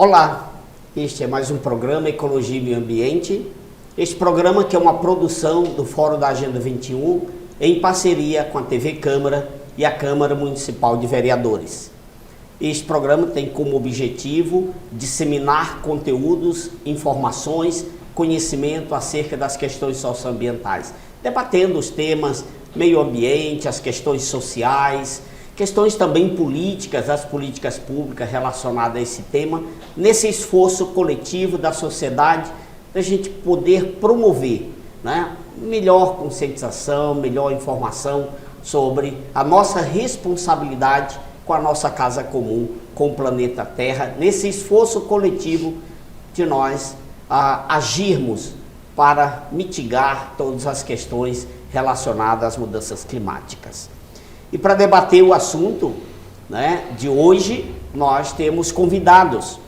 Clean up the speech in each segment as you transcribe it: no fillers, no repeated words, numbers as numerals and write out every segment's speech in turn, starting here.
Olá, este é mais um programa Ecologia e Meio Ambiente. Este programa que é uma produção do Fórum da Agenda 21 em parceria com a TV Câmara e a Câmara Municipal de Vereadores. Este programa tem como objetivo disseminar conteúdos, informações, conhecimento acerca das questões socioambientais, debatendo os temas meio ambiente, as questões sociais, questões também políticas, as políticas públicas relacionadas a esse tema, nesse esforço coletivo da sociedade, da gente poder promover, né, melhor conscientização, melhor informação sobre a nossa responsabilidade com a nossa casa comum, com o planeta Terra, nesse esforço coletivo de nós agirmos para mitigar todas as questões relacionadas às mudanças climáticas. E para debater o assunto, né, de hoje, nós temos convidados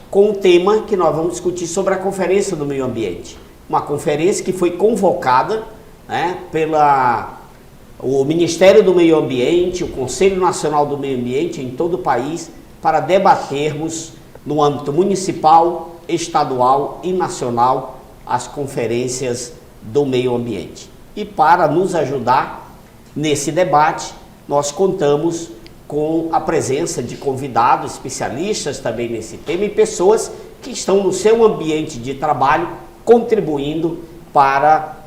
com o tema que nós vamos discutir sobre a Conferência do Meio Ambiente. Uma conferência que foi convocada, né, pelo Ministério do Meio Ambiente, o Conselho Nacional do Meio Ambiente em todo o país, para debatermos no âmbito municipal, estadual e nacional as conferências do meio ambiente. E para nos ajudar nesse debate, nós contamos com a presença de convidados, especialistas também nesse tema e pessoas que estão no seu ambiente de trabalho contribuindo para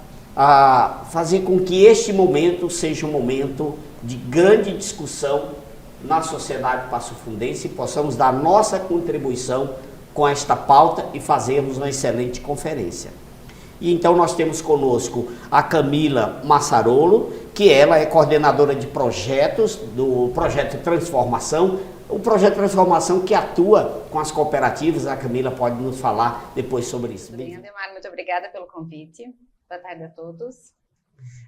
fazer com que este momento seja um momento de grande discussão na sociedade passofundense e possamos dar nossa contribuição com esta pauta e fazermos uma excelente conferência. E então nós temos conosco a Camila Massarolo, que ela é coordenadora de projetos do Projeto Transformação, o Projeto Transformação que atua com as cooperativas. A Camila pode nos falar depois sobre isso. Bem, Ademar, muito obrigada pelo convite. Boa tarde a todos.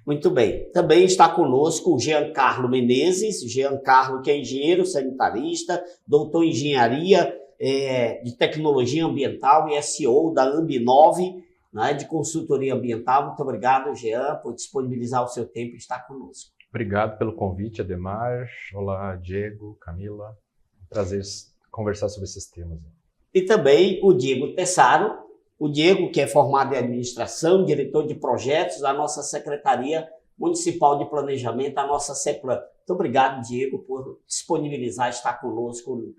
Muito bem. Também está conosco o Giancarlo Menezes, Giancarlo que é engenheiro sanitarista, doutor em engenharia de tecnologia ambiental e CEO da Ambinove, né, de consultoria ambiental. Muito obrigado, Jean, por disponibilizar o seu tempo e estar conosco. Obrigado pelo convite, Ademar. Olá, Diego, Camila. Prazer conversar sobre esses temas. E também o Diego Tessaro, o Diego que é formado em administração, diretor de projetos da nossa Secretaria Municipal de Planejamento, a nossa CEPLAN. Muito obrigado, Diego, por disponibilizar estar conosco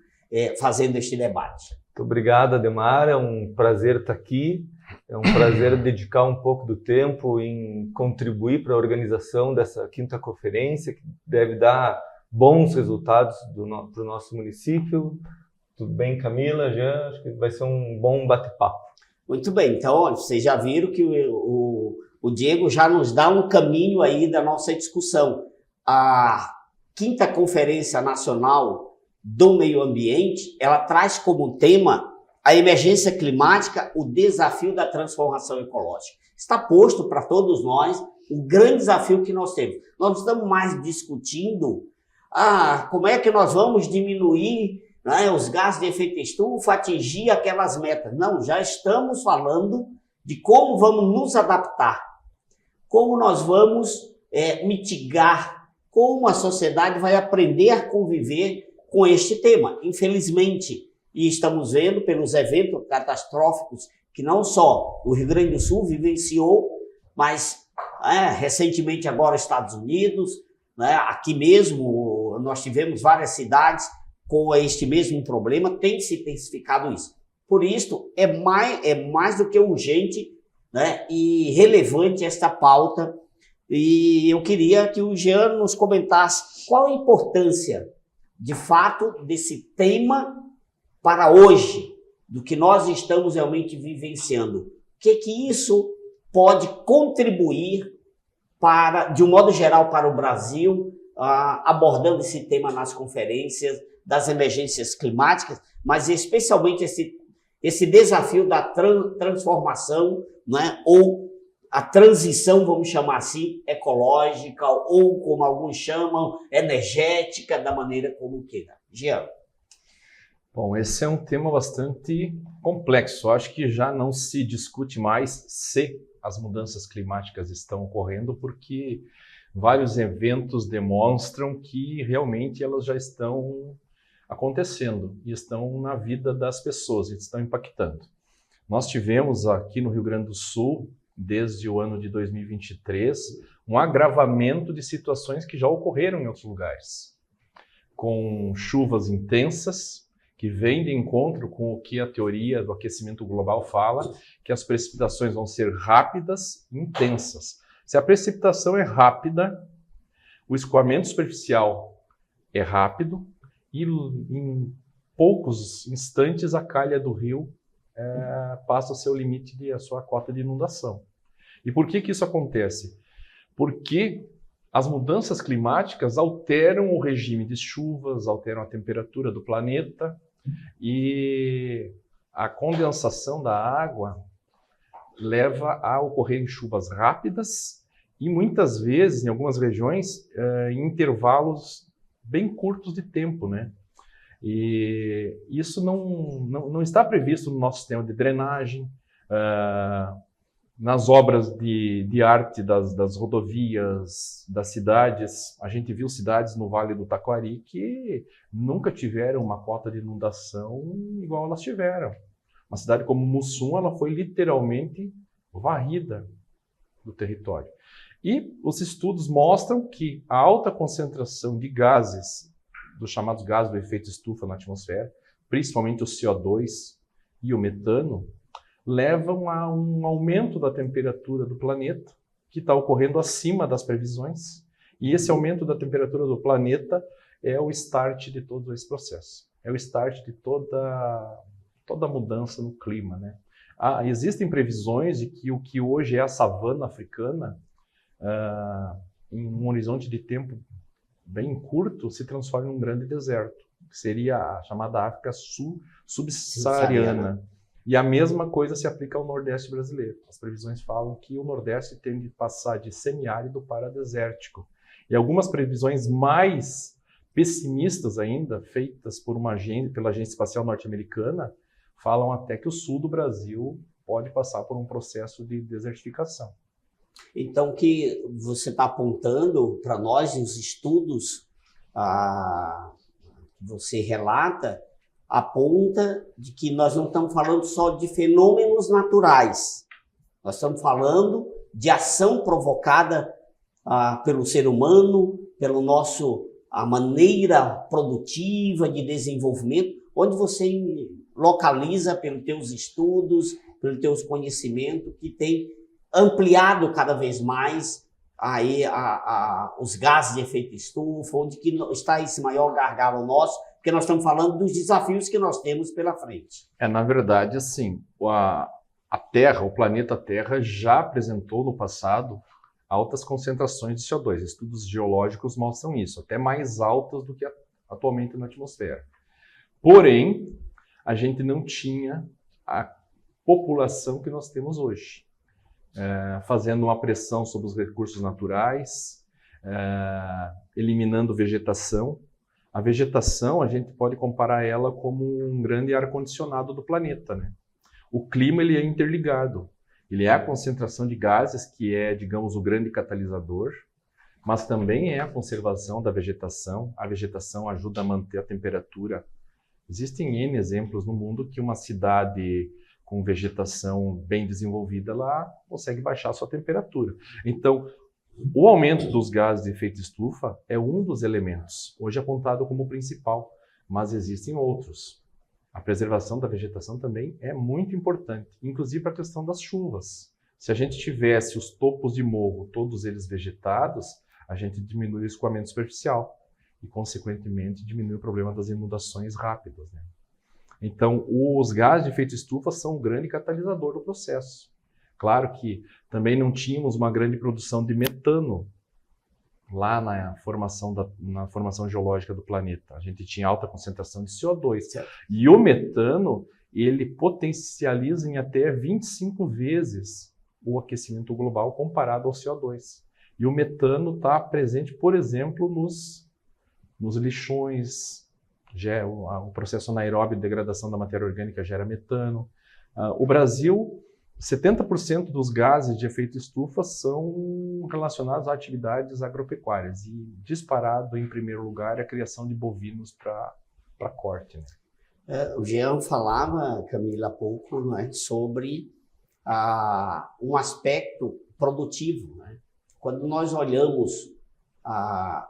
fazendo este debate. Muito obrigado, Ademar. É um prazer estar aqui. É um prazer dedicar um pouco do tempo em contribuir para a organização dessa quinta conferência, que deve dar bons resultados para o nosso município. Tudo bem, Camila, Jean? Acho que vai ser um bom bate-papo. Muito bem. Então, olha, vocês já viram que o Diego já nos dá um caminho aí da nossa discussão. A quinta Conferência Nacional do Meio Ambiente, ela traz como tema a emergência climática, o desafio da transformação ecológica. Está posto para todos nós o grande desafio que nós temos. Nós não estamos mais discutindo como é que nós vamos diminuir, né, os gases de efeito estufa, atingir aquelas metas. Não, já estamos falando de como vamos nos adaptar, como nós vamos mitigar, como a sociedade vai aprender a conviver com este tema. Infelizmente, e estamos vendo pelos eventos catastróficos que não só o Rio Grande do Sul vivenciou, mas recentemente agora os Estados Unidos, né, aqui mesmo nós tivemos várias cidades com este mesmo problema, tem se intensificado isso. Por isso, é mais do que urgente, né, e relevante esta pauta. E eu queria que o Jean nos comentasse qual a importância, de fato, desse tema para hoje, do que nós estamos realmente vivenciando. O que isso pode contribuir de um modo geral, para o Brasil, abordando esse tema nas conferências das emergências climáticas, mas especialmente esse desafio da transformação, né, ou a transição, vamos chamar assim, ecológica, ou como alguns chamam, energética, da maneira como queira. Jean. Bom, esse é um tema bastante complexo. Acho que já não se discute mais se as mudanças climáticas estão ocorrendo, porque vários eventos demonstram que realmente elas já estão acontecendo e estão na vida das pessoas, e estão impactando. Nós tivemos aqui no Rio Grande do Sul, desde o ano de 2023, um agravamento de situações que já ocorreram em outros lugares, com chuvas intensas, que vêm de encontro com o que a teoria do aquecimento global fala, que as precipitações vão ser rápidas e intensas. Se a precipitação é rápida, o escoamento superficial é rápido e em poucos instantes a calha do rio passa o seu limite, a sua cota de inundação. E por que isso acontece? Porque as mudanças climáticas alteram o regime de chuvas, alteram a temperatura do planeta, e a condensação da água leva a ocorrer chuvas rápidas e muitas vezes, em algumas regiões, em intervalos bem curtos de tempo, né? E isso não está previsto no nosso sistema de drenagem, nas obras de arte das rodovias, das cidades. A gente viu cidades no Vale do Taquari que nunca tiveram uma cota de inundação igual elas tiveram. Uma cidade como Mussum, ela foi literalmente varrida do território. E os estudos mostram que a alta concentração de gases, dos chamados gases do efeito estufa na atmosfera, principalmente o CO2 e o metano, levam a um aumento da temperatura do planeta, que está ocorrendo acima das previsões. E esse aumento da temperatura do planeta é o start de todo esse processo. É o start de toda a mudança no clima, né? Existem previsões de que o que hoje é a savana africana, em um horizonte de tempo bem curto, se transforma em um grande deserto, que seria a chamada África subsaariana. E a mesma coisa se aplica ao Nordeste brasileiro. As previsões falam que o Nordeste tem de passar de semiárido para desértico. E algumas previsões mais pessimistas ainda, feitas pela Agência Espacial Norte-Americana, falam até que o sul do Brasil pode passar por um processo de desertificação. Então, o que você está apontando para nós, os estudos que você relata, aponta de que nós não estamos falando só de fenômenos naturais. Nós estamos falando de ação provocada pelo ser humano, pelo a maneira produtiva de desenvolvimento, onde você localiza pelos teus estudos, pelos teus conhecimentos, que tem ampliado cada vez mais aí os gases de efeito estufa, onde que está esse maior gargalo nosso, porque nós estamos falando dos desafios que nós temos pela frente. Na verdade, assim, a Terra, o planeta Terra, já apresentou no passado altas concentrações de CO2. Estudos geológicos mostram isso, até mais altas do que atualmente na atmosfera. Porém, a gente não tinha a população que nós temos hoje, fazendo uma pressão sobre os recursos naturais, eliminando vegetação. A vegetação, a gente pode comparar ela como um grande ar-condicionado do planeta, né? O clima, ele é interligado. Ele é a concentração de gases, que é, digamos, o grande catalisador, mas também é a conservação da vegetação. A vegetação ajuda a manter a temperatura. Existem N exemplos no mundo que uma cidade com vegetação bem desenvolvida, ela consegue baixar a sua temperatura. Então, o aumento dos gases de efeito estufa é um dos elementos, hoje apontado como principal, mas existem outros. A preservação da vegetação também é muito importante, inclusive para a questão das chuvas. Se a gente tivesse os topos de morro, todos eles vegetados, a gente diminui o escoamento superficial e, consequentemente, diminui o problema das inundações rápidas, né? Então, os gases de efeito estufa são um grande catalisador do processo. Claro que também não tínhamos uma grande produção de metano lá na formação geológica do planeta. A gente tinha alta concentração de CO2. Certo. E o metano, ele potencializa em até 25 vezes o aquecimento global comparado ao CO2. E o metano está presente, por exemplo, nos lixões. O processo anaeróbio de degradação da matéria orgânica gera metano. O Brasil, 70% dos gases de efeito estufa são relacionados a atividades agropecuárias e disparado em primeiro lugar é a criação de bovinos para para corte. Né? O Jean falava, Camila, há pouco, né, sobre um aspecto produtivo. Né? Quando nós olhamos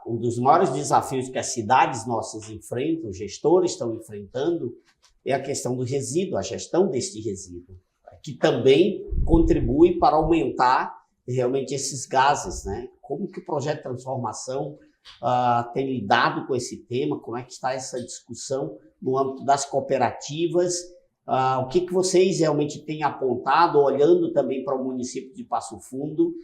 um dos maiores desafios que as cidades nossas enfrentam, os gestores estão enfrentando, é a questão do resíduo, a gestão deste resíduo, que também contribui para aumentar realmente esses gases. Né? Como que o projeto de transformação tem lidado com esse tema? Como é que está essa discussão no âmbito das cooperativas? O que vocês realmente têm apontado, olhando também para o município de Passo Fundo,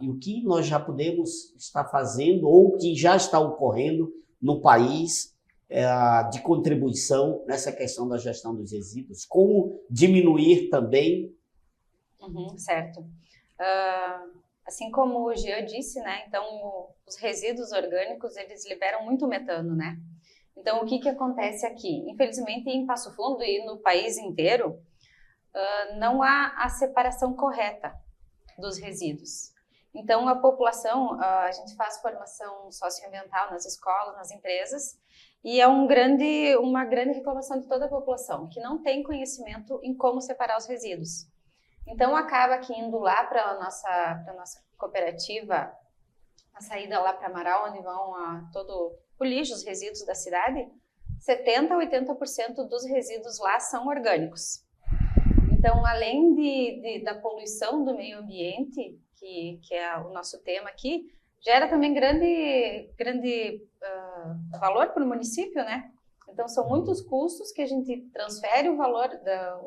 e o que nós já podemos estar fazendo ou o que já está ocorrendo no país de contribuição nessa questão da gestão dos resíduos? Como diminuir também? Certo. Assim como o Jean disse, né? Então, os resíduos orgânicos, eles liberam muito metano, né? Então, o que acontece aqui? Infelizmente, em Passo Fundo e no país inteiro, não há a separação correta dos resíduos. Então, a população, a gente faz formação socioambiental nas escolas, nas empresas, e é uma grande reclamação de toda a população, que não tem conhecimento em como separar os resíduos. Então, acaba que indo lá para a nossa cooperativa, a saída lá para Amaral, onde vão todo o lixo, os resíduos da cidade, 70% a 80% dos resíduos lá são orgânicos. Então, além da poluição do meio ambiente, que é o nosso tema aqui, gera também grande valor para o município, né? Então, são muitos custos que a gente transfere o valor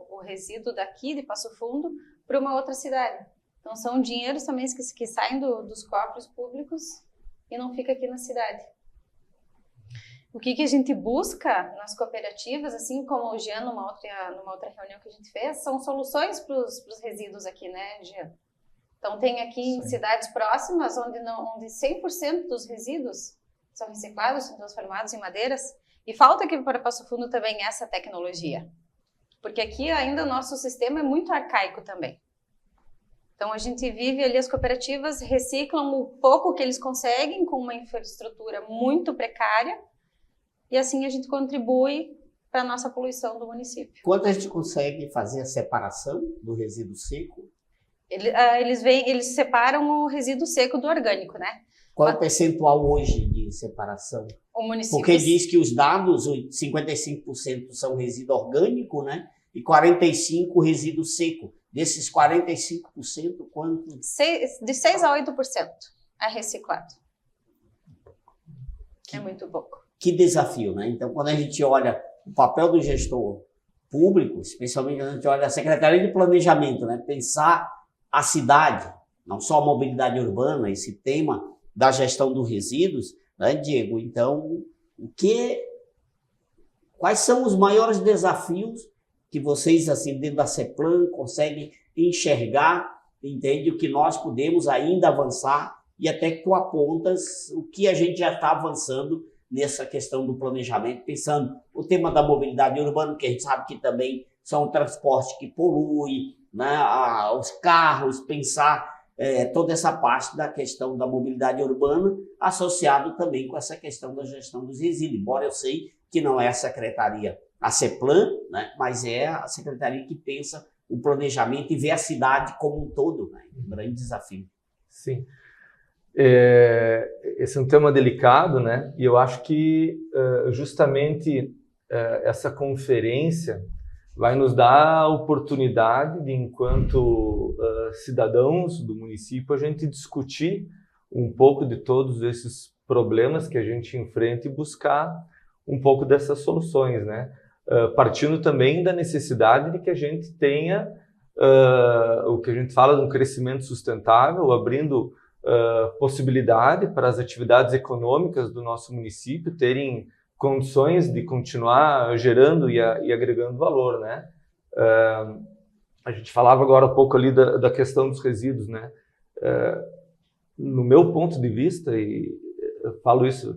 o resíduo daqui de Passo Fundo para uma outra cidade. Então, são dinheiros também que saem dos cofres públicos e não fica aqui na cidade. O que a gente busca nas cooperativas, assim como o Jean, numa outra reunião que a gente fez, são soluções para os resíduos aqui, né, Jean? Então, tem aqui em cidades próximas onde 100% dos resíduos são reciclados, são transformados em madeiras. E falta aqui para Passo Fundo também essa tecnologia. Porque aqui ainda o nosso sistema é muito arcaico também. Então, a gente vive ali, as cooperativas reciclam o pouco que eles conseguem com uma infraestrutura muito precária, e assim a gente contribui para a nossa poluição do município. Quando a gente consegue fazer a separação do resíduo seco? Eles separam o resíduo seco do orgânico, né? Qual é o percentual hoje de separação? O município... Porque diz que os dados, 55% são resíduo orgânico, né? E 45% resíduo seco. Desses 45%, quanto? De 6% a 8% é reciclado. É muito pouco. Que desafio, né? Então, quando a gente olha o papel do gestor público, especialmente quando a gente olha a Secretaria de Planejamento, né? Pensar a cidade, não só a mobilidade urbana, esse tema da gestão dos resíduos, né, Diego? Então, quais são os maiores desafios que vocês, assim, dentro da CEPLAN, conseguem enxergar, entende, o que nós podemos ainda avançar, e até que tu apontas o que a gente já está avançando nessa questão do planejamento, pensando o tema da mobilidade urbana, que a gente sabe que também são um transporte que polui, né, os carros, pensar toda essa parte da questão da mobilidade urbana, associado também com essa questão da gestão dos resíduos, embora eu sei que não é a secretaria, a CEPLAN, né, mas é a secretaria que pensa o planejamento e vê a cidade como um todo, né, um grande desafio. Sim. Esse é um tema delicado, né? E eu acho que justamente essa conferência vai nos dar a oportunidade de, enquanto cidadãos do município, a gente discutir um pouco de todos esses problemas que a gente enfrenta e buscar um pouco dessas soluções, né? Partindo também da necessidade de que a gente tenha o que a gente fala de um crescimento sustentável, abrindo possibilidade para as atividades econômicas do nosso município terem condições de continuar gerando e agregando valor, né? A gente falava agora há pouco ali da questão dos resíduos, né? No meu ponto de vista, e eu falo isso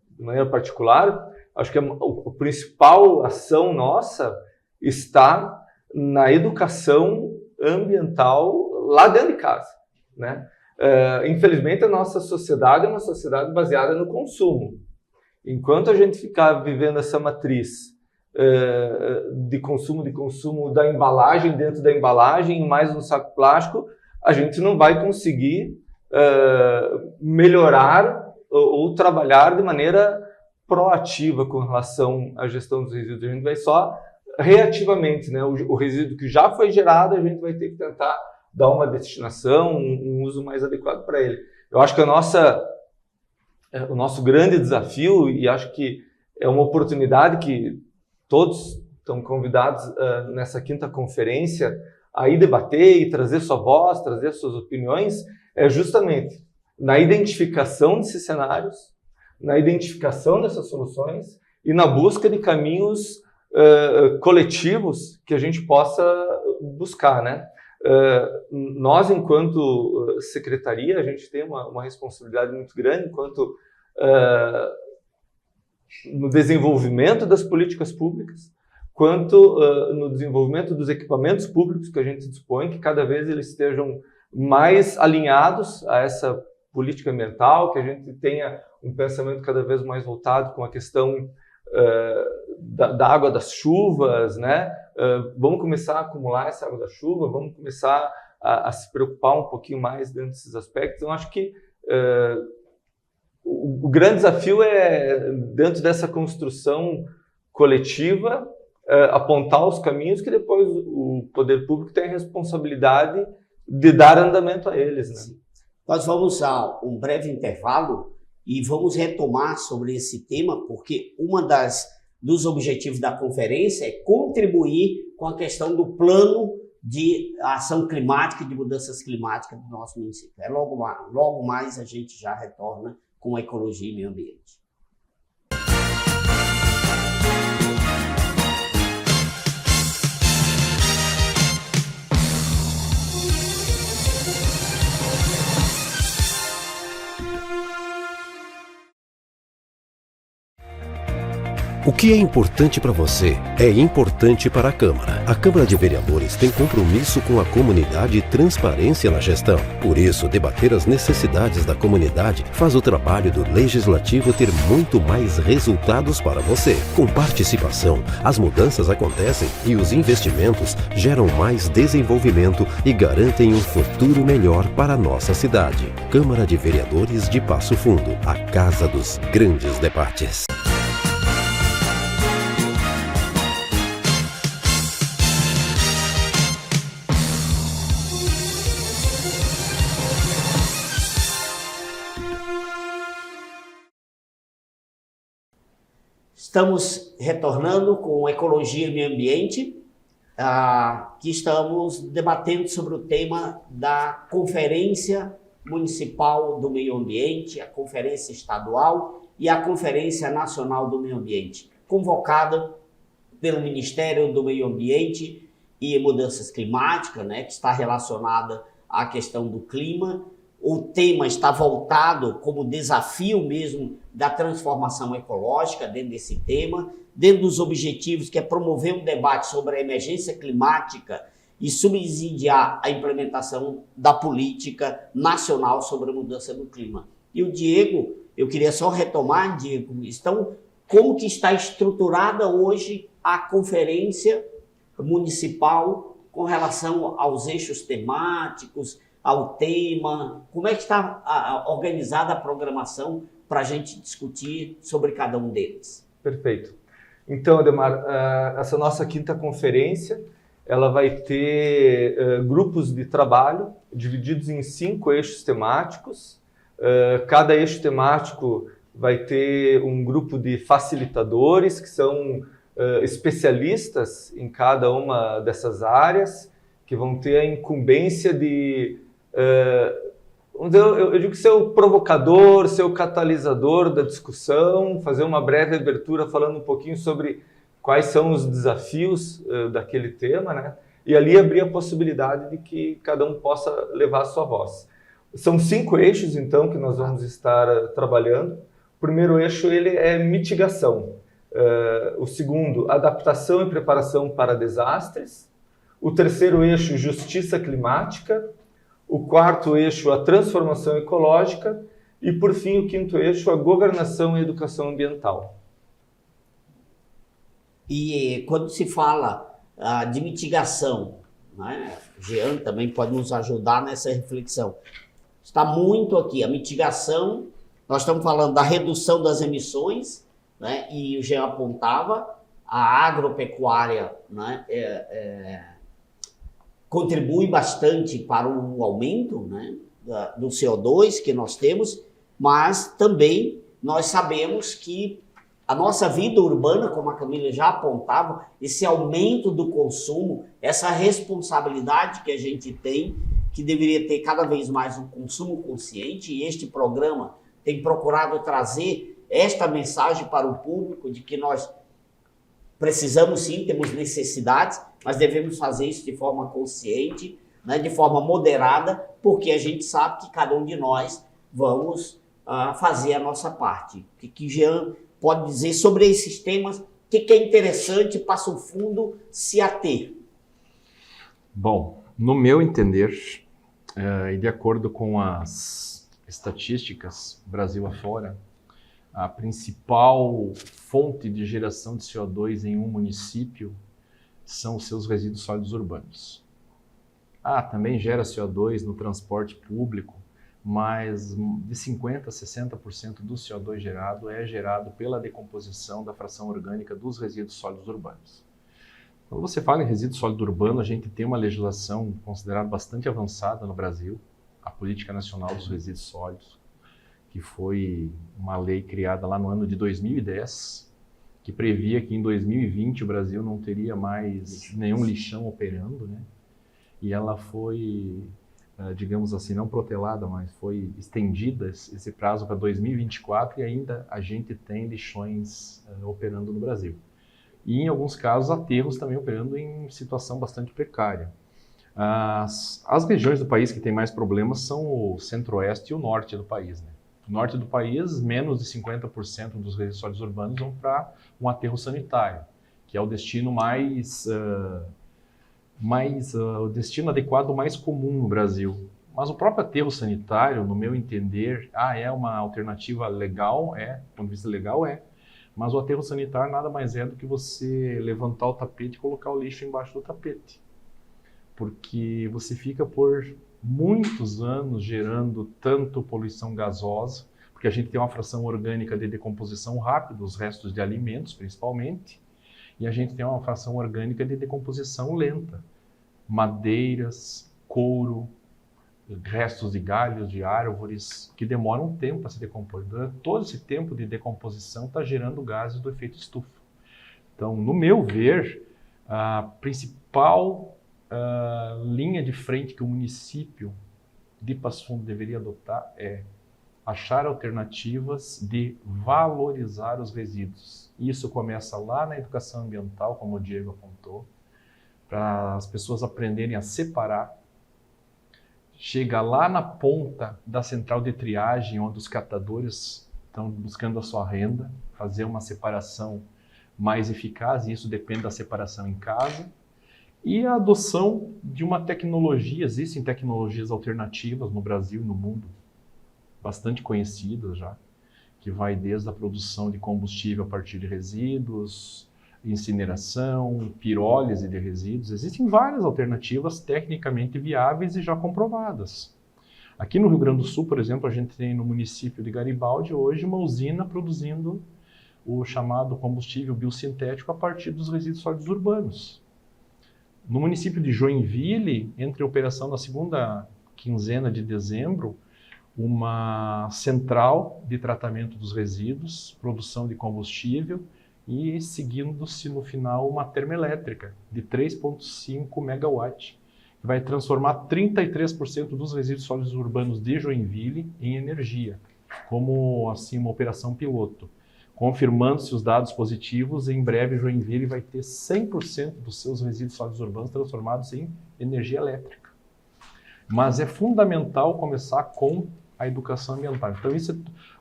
de maneira particular, acho que a principal ação nossa está na educação ambiental lá dentro de casa, né? Infelizmente, a nossa sociedade é uma sociedade baseada no consumo. Enquanto a gente ficar vivendo essa matriz de consumo da embalagem, dentro da embalagem, mais um saco plástico, a gente não vai conseguir melhorar ou trabalhar de maneira proativa com relação à gestão dos resíduos. A gente vai só reativamente, né? O resíduo que já foi gerado, a gente vai ter que tentar dar uma destinação, um uso mais adequado para ele. Eu acho que o nosso grande desafio, e acho que é uma oportunidade que todos estão convidados nessa 5ª conferência a ir debater e trazer sua voz, trazer suas opiniões, é justamente na identificação desses cenários, na identificação dessas soluções e na busca de caminhos coletivos que a gente possa buscar, né? Nós, enquanto secretaria, a gente tem uma responsabilidade muito grande enquanto no desenvolvimento das políticas públicas, quanto no desenvolvimento dos equipamentos públicos que a gente dispõe, que cada vez eles estejam mais alinhados a essa política ambiental, que a gente tenha um pensamento cada vez mais voltado com a questão da água das chuvas, né? Vamos começar a acumular essa água da chuva, vamos começar a se preocupar um pouquinho mais dentro desses aspectos. Então, acho que o grande desafio é, dentro dessa construção coletiva, apontar os caminhos que depois o poder público tem a responsabilidade de dar andamento a eles, né? Nós vamos a um breve intervalo e vamos retomar sobre esse tema, porque dos objetivos da conferência é contribuir com a questão do plano de ação climática e de mudanças climáticas do nosso município. Logo mais a gente já retorna com a ecologia e meio ambiente. O que é importante para você é importante para a Câmara. A Câmara de Vereadores tem compromisso com a comunidade e transparência na gestão. Por isso, debater as necessidades da comunidade faz o trabalho do Legislativo ter muito mais resultados para você. Com participação, as mudanças acontecem e os investimentos geram mais desenvolvimento e garantem um futuro melhor para a nossa cidade. Câmara de Vereadores de Passo Fundo, a casa dos grandes debates. Estamos retornando com Ecologia e Meio Ambiente, que estamos debatendo sobre o tema da Conferência Municipal do Meio Ambiente, a Conferência Estadual e a Conferência Nacional do Meio Ambiente, convocada pelo Ministério do Meio Ambiente e Mudanças Climáticas, né, que está relacionada à questão do clima. O tema está voltado como desafio mesmo da transformação ecológica dentro desse tema, dentro dos objetivos que é promover um debate sobre a emergência climática e subsidiar a implementação da política nacional sobre a mudança do clima. E o Diego, eu queria só retomar, Diego, como que está estruturada hoje a conferência municipal com relação aos eixos temáticos, ao tema, como é que está organizada a programação para a gente discutir sobre cada um deles? Perfeito. Então, Ademar, essa nossa 5ª conferência, ela vai ter grupos de trabalho divididos em 5 eixos temáticos. Cada eixo temático vai ter um grupo de facilitadores, que são especialistas em cada uma dessas áreas, que vão ter a incumbência de eu digo ser o provocador, ser o catalisador da discussão, fazer uma breve abertura falando um pouquinho sobre quais são os desafios daquele tema, né? E ali abrir a possibilidade de que cada um possa levar a sua voz. São 5 eixos, então, que nós vamos estar trabalhando. O primeiro eixo ele é mitigação. O segundo, adaptação e preparação para desastres. O terceiro eixo, justiça climática. O 4º eixo, a transformação ecológica. E, por fim, o quinto eixo, a governação e educação ambiental. E quando se fala de mitigação, né, o Jean também pode nos ajudar nessa reflexão. Está muito aqui, a mitigação, nós estamos falando da redução das emissões, né, e o Jean apontava, a agropecuária, né, contribui bastante para o aumento, né, do CO2 que nós temos, mas também nós sabemos que a nossa vida urbana, como a Camila já apontava, esse aumento do consumo, essa responsabilidade que a gente tem, que deveria ter cada vez mais um consumo consciente, e este programa tem procurado trazer esta mensagem para o público de que nós precisamos sim, temos necessidades, mas devemos fazer isso de forma consciente, né, de forma moderada, porque a gente sabe que cada um de nós vamos fazer a nossa parte. O que Jean pode dizer sobre esses temas, o que é interessante para o fundo se ater? Bom, no meu entender, e de acordo com as estatísticas Brasil afora, a principal fonte de geração de CO2 em um município são os seus resíduos sólidos urbanos. Também gera CO2 no transporte público, mas de 50% a 60% do CO2 gerado é gerado pela decomposição da fração orgânica dos resíduos sólidos urbanos. Quando você fala em resíduo sólido urbano, a gente tem uma legislação considerada bastante avançada no Brasil, a Política Nacional dos Resíduos Sólidos, que foi uma lei criada lá no ano de 2010, que previa que em 2020 o Brasil não teria mais nenhum lixão operando, né? E ela foi, digamos assim, não protelada, mas foi estendida esse prazo para 2024 e ainda a gente tem lixões operando no Brasil. E em alguns casos aterros também operando em situação bastante precária. As regiões do país que têm mais problemas são o centro-oeste e o norte do país, né? No norte do país, menos de 50% dos resíduos sólidos urbanos vão para um aterro sanitário, que é o destino o destino adequado mais comum no Brasil. Mas o próprio aterro sanitário, no meu entender, é uma alternativa legal, do ponto de vista legal, mas o aterro sanitário nada mais é do que você levantar o tapete e colocar o lixo embaixo do tapete. Porque você fica por muitos anos gerando tanto poluição gasosa, porque a gente tem uma fração orgânica de decomposição rápida, os restos de alimentos principalmente, e a gente tem uma fração orgânica de decomposição lenta, madeiras, couro, restos de galhos de árvores, que demoram um tempo a se decompor. Durante todo esse tempo de decomposição está gerando gases do efeito estufa. Então, no meu ver, a principal linha de frente que o município de Passo Fundo deveria adotar é achar alternativas de valorizar os resíduos. Isso começa lá na educação ambiental, como o Diego apontou, para as pessoas aprenderem a separar. Chega lá na ponta da central de triagem, onde os catadores estão buscando a sua renda, fazer uma separação mais eficaz, e isso depende da separação em casa. E a adoção de uma tecnologia, existem tecnologias alternativas no Brasil e no mundo, bastante conhecidas já, que vai desde a produção de combustível a partir de resíduos, incineração, pirólise de resíduos. Existem várias alternativas tecnicamente viáveis e já comprovadas. Aqui no Rio Grande do Sul, por exemplo, a gente tem no município de Garibaldi hoje uma usina produzindo o chamado combustível biosintético a partir dos resíduos sólidos urbanos. No município de Joinville, entre a operação na segunda quinzena de dezembro, uma central de tratamento dos resíduos, produção de combustível e seguindo-se no final uma termoelétrica de 3,5 megawatts, que vai transformar 33% dos resíduos sólidos urbanos de Joinville em energia, como assim uma operação piloto. Confirmando-se os dados positivos, em breve Joinville vai ter 100% dos seus resíduos sólidos urbanos transformados em energia elétrica. Mas é fundamental começar com a educação ambiental. Então,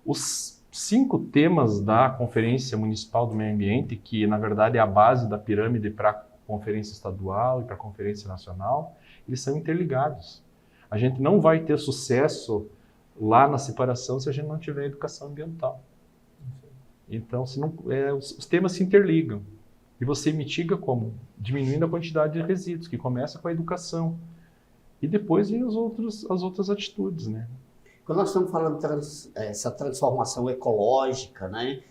os 5 temas da Conferência Municipal do Meio Ambiente, que na verdade é a base da pirâmide para a Conferência Estadual e para a Conferência Nacional, eles são interligados. A gente não vai ter sucesso lá na separação se a gente não tiver educação ambiental. Então, os temas se interligam. E você mitiga como? Diminuindo a quantidade de resíduos, que começa com a educação. E depois vem as outras atitudes, né? Quando nós estamos falando essa transformação ecológica, né?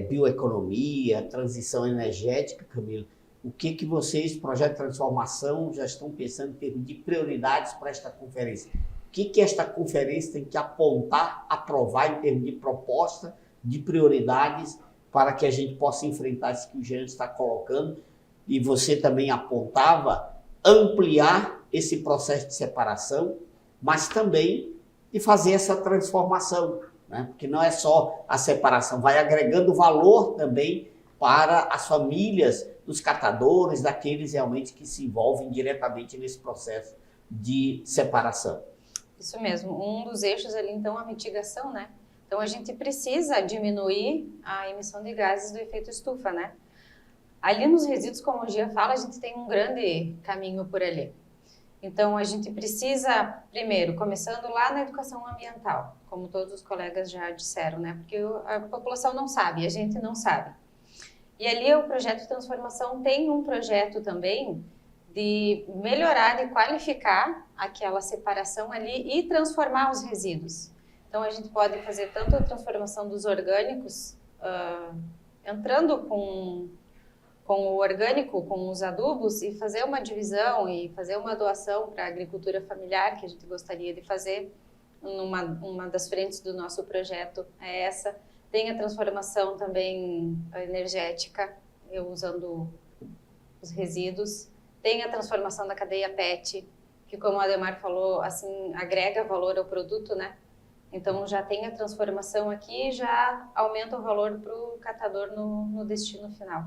Bioeconomia, transição energética, Camila, o que vocês, Projeto de Transformação, já estão pensando em termos de prioridades para esta conferência? O que esta conferência tem que apontar, aprovar em termos de proposta, de prioridades, para que a gente possa enfrentar isso que o Jean está colocando? E você também apontava ampliar esse processo de separação, mas também de fazer essa transformação, né? Porque não é só a separação, vai agregando valor também para as famílias dos catadores, daqueles realmente que se envolvem diretamente nesse processo de separação. Isso mesmo, um dos eixos ali então é a mitigação, né? Então a gente precisa diminuir a emissão de gases do efeito estufa, né? Ali nos resíduos, como o Gia fala, a gente tem um grande caminho por ali. Então a gente precisa, primeiro, começando lá na educação ambiental, como todos os colegas já disseram, né? Porque a população não sabe, a gente não sabe. E ali o projeto de transformação tem um projeto também de melhorar, de qualificar aquela separação ali e transformar os resíduos. Então a gente pode fazer tanto a transformação dos orgânicos, entrando com o orgânico, com os adubos, e fazer uma divisão e fazer uma doação para a agricultura familiar, que a gente gostaria de fazer. Uma das frentes do nosso projeto é essa. Tem a transformação também energética, usando os resíduos. Tem a transformação da cadeia PET, que, como o Ademar falou, assim, agrega valor ao produto, né? Então já tem a transformação aqui e já aumenta o valor para o catador no destino final.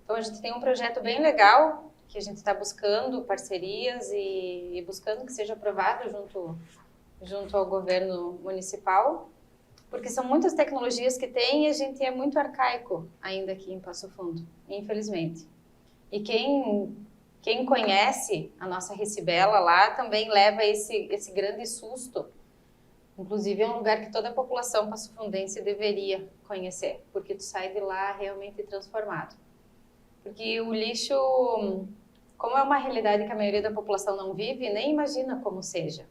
Então a gente tem um projeto bem legal, que a gente está buscando parcerias e buscando que seja aprovado junto ao governo municipal, porque são muitas tecnologias que tem e a gente é muito arcaico ainda aqui em Passo Fundo, infelizmente. E quem conhece a nossa Recibela lá também leva esse grande susto. Inclusive é um lugar que toda a população passofundense deveria conhecer, porque tu sai de lá realmente transformado. Porque o lixo, como é uma realidade que a maioria da população não vive, nem imagina como seja.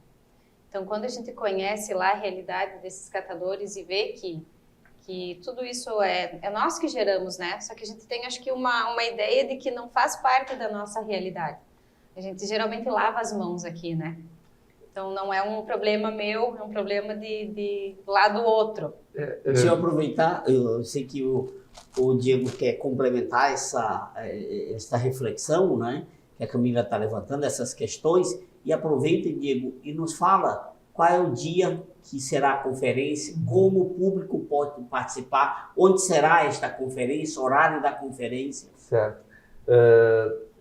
Então, quando a gente conhece lá a realidade desses catadores e vê que tudo isso é nós que geramos, né? Só que a gente tem, acho que, uma ideia de que não faz parte da nossa realidade. A gente geralmente lava as mãos aqui, né? Então, não é um problema meu, é um problema de lá do outro. Deixa eu aproveitar, eu sei que o Diego quer complementar essa reflexão, né? Que a Camila está levantando, essas questões. E aproveita, Diego, e nos fala qual é o dia que será a conferência, como o público pode participar, onde será esta conferência, horário da conferência. Certo.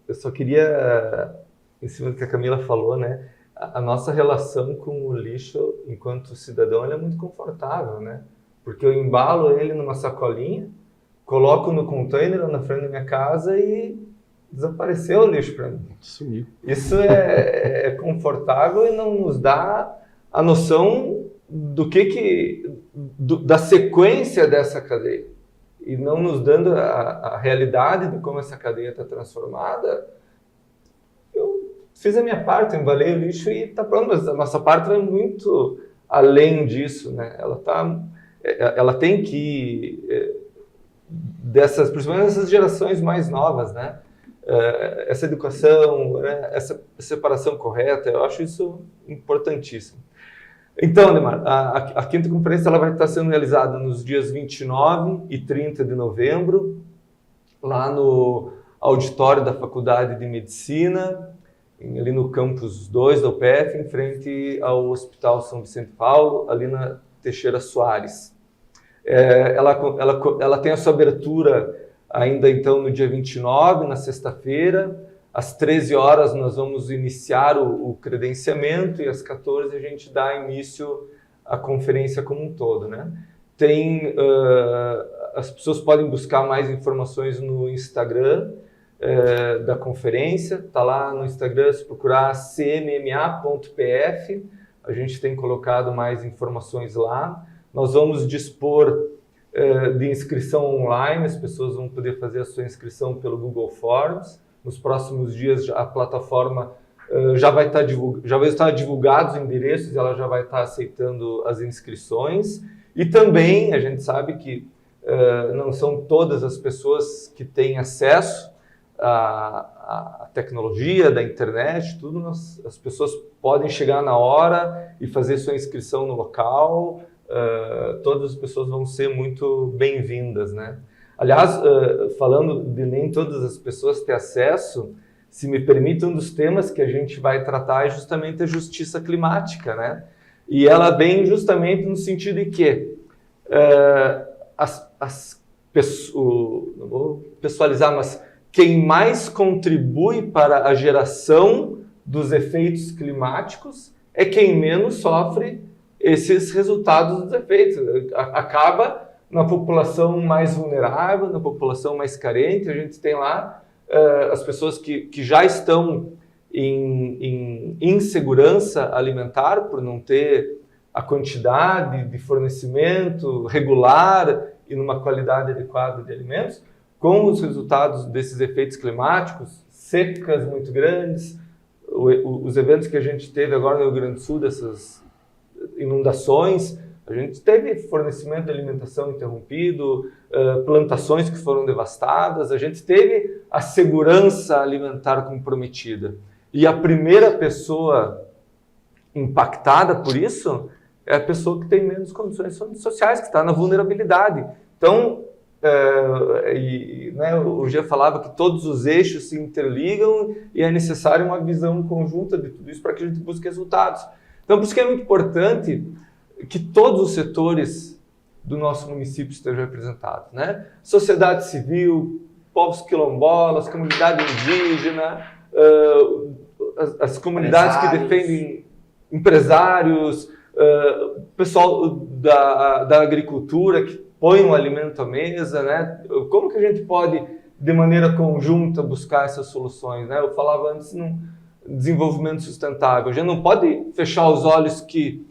Eu só queria, em cima do que a Camila falou, né? A nossa relação com o lixo, enquanto cidadão, ela é muito confortável, né? Porque eu embalo ele numa sacolinha, coloco no container na frente da minha casa e desapareceu o lixo para mim. Sumiu. Isso é confortável e não nos dá a noção da sequência dessa cadeia. E não nos dando a realidade de como essa cadeia está transformada. Eu fiz a minha parte, embalei o lixo e está pronto, mas a nossa parte vai muito além disso, né? Ela tem que principalmente dessas gerações mais novas, né? Essa educação, né? Essa separação correta, eu acho isso importantíssimo. Então, Ademar, a quinta conferência ela vai estar sendo realizada nos dias 29 e 30 de novembro, lá no auditório da Faculdade de Medicina, ali no campus 2 da UPF, em frente ao Hospital São Vicente Paulo, ali na Teixeira Soares. Ela tem a sua abertura ainda então no dia 29, na sexta-feira. Às 13 horas nós vamos iniciar o credenciamento e às 14 a gente dá início à conferência como um todo, né? As pessoas podem buscar mais informações no Instagram da conferência. Está lá no Instagram, se procurar cmma.pf, a gente tem colocado mais informações lá. Nós vamos dispor de inscrição online, as pessoas vão poder fazer a sua inscrição pelo Google Forms. Nos próximos dias a plataforma já vai estar divulgados os endereços e ela já vai estar aceitando as inscrições. E também a gente sabe que não são todas as pessoas que têm acesso à tecnologia da internet, tudo. As pessoas podem chegar na hora e fazer sua inscrição no local. Todas as pessoas vão ser muito bem-vindas, né? Aliás, falando de nem todas as pessoas ter acesso, se me permite, um dos temas que a gente vai tratar é justamente a justiça climática, né? E ela vem justamente no sentido de que não vou pessoalizar, mas quem mais contribui para a geração dos efeitos climáticos é quem menos sofre esses resultados dos efeitos. Acaba na população mais vulnerável, na população mais carente. A gente tem lá as pessoas que já estão em insegurança alimentar por não ter a quantidade de fornecimento regular e numa qualidade adequada de alimentos, com os resultados desses efeitos climáticos, secas muito grandes, os eventos que a gente teve agora no Rio Grande do Sul, dessas inundações, a gente teve fornecimento de alimentação interrompido, plantações que foram devastadas, a gente teve a segurança alimentar comprometida. E a primeira pessoa impactada por isso é a pessoa que tem menos condições sociais, que está na vulnerabilidade. Então, o Gê falava que todos os eixos se interligam e é necessário uma visão conjunta de tudo isso para que a gente busque resultados. Então, por isso que é muito importante que todos os setores do nosso município estejam representados, né? Sociedade civil, povos quilombolas, comunidade indígena, as comunidades que defendem empresários, pessoal da agricultura que põe um alimento à mesa, né? Como que a gente pode, de maneira conjunta, buscar essas soluções, né? Eu falava antes no desenvolvimento sustentável. A gente não pode fechar os olhos que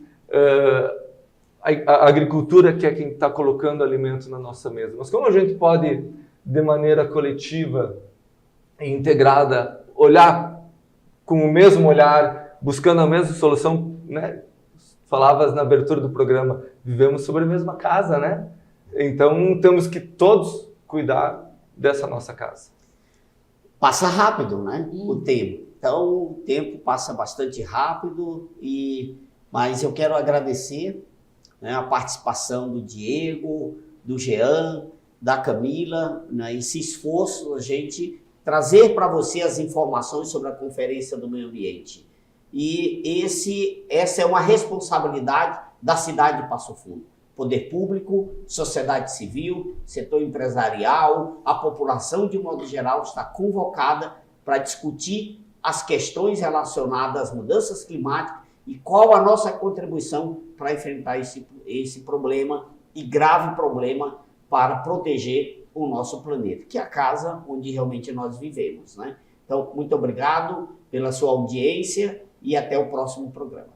a agricultura que é quem está colocando alimento na nossa mesa. Mas como a gente pode, de maneira coletiva e integrada, olhar com o mesmo olhar, buscando a mesma solução, né? Falavas na abertura do programa, vivemos sobre a mesma casa, né? Então temos que todos cuidar dessa nossa casa. Passa rápido, né? O tempo. Então o tempo passa bastante rápido, mas eu quero agradecer, né, a participação do Diego, do Jean, da Camila, né, esse esforço a gente trazer para você as informações sobre a Conferência do Meio Ambiente. E essa é uma responsabilidade da cidade de Passo Fundo. Poder público, sociedade civil, setor empresarial, a população de modo geral está convocada para discutir as questões relacionadas às mudanças climáticas e qual a nossa contribuição para enfrentar esse problema e grave problema para proteger o nosso planeta, que é a casa onde realmente nós vivemos, né? Então, muito obrigado pela sua audiência e até o próximo programa.